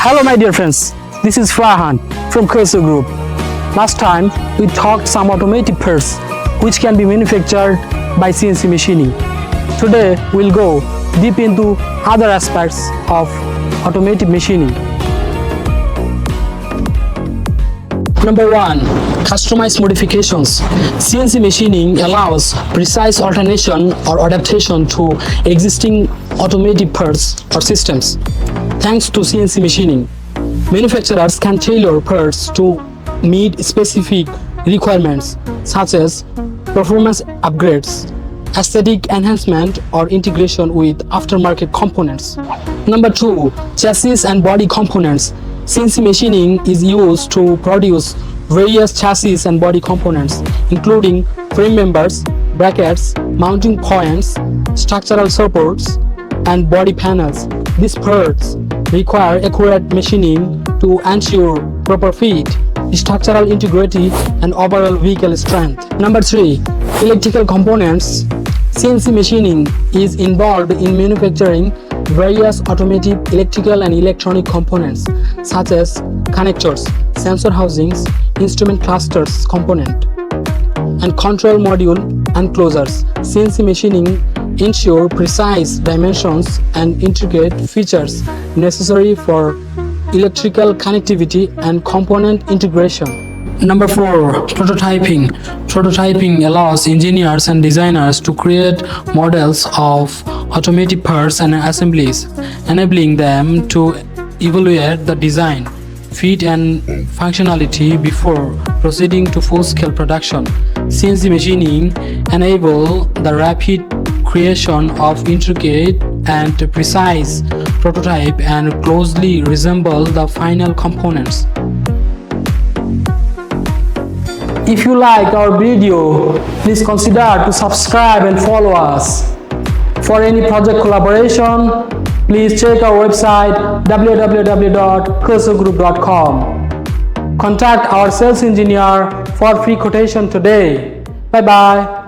Hello my dear friends, this is Farhan from Cursor Group. Last time we talked some automotive parts which can be manufactured by CNC machining. Today we'll go deep into other aspects of automotive machining. Number 1. Customized modifications. CNC machining allows precise alternation or adaptation to existing automotive parts or systems. Thanks to CNC machining, manufacturers can tailor parts to meet specific requirements such as performance upgrades, aesthetic enhancement, or integration with aftermarket components. Number 2. Chassis and body components. CNC machining is used to produce various chassis and body components, including frame members, brackets, mounting points, structural supports, and body panels. These parts require accurate machining to ensure proper fit, structural integrity, and overall vehicle strength. Number 3. Electrical components. CNC machining is involved in manufacturing various automotive electrical and electronic components such as connectors, sensor housings, instrument clusters component, and control module enclosures. CNC machining ensure precise dimensions and intricate features necessary for electrical connectivity and component integration. Number 4. Prototyping. Prototyping allows engineers and designers to create models of automotive parts and assemblies, enabling them to evaluate the design, fit, and functionality before proceeding to full-scale production. CNC machining enables the rapid creation of intricate and precise prototype and closely resemble the final components. If you like our video, please consider to subscribe and follow us. For any project collaboration, please check our website www.cursorgroup.com. Contact our sales engineer for free quotation today. Bye bye.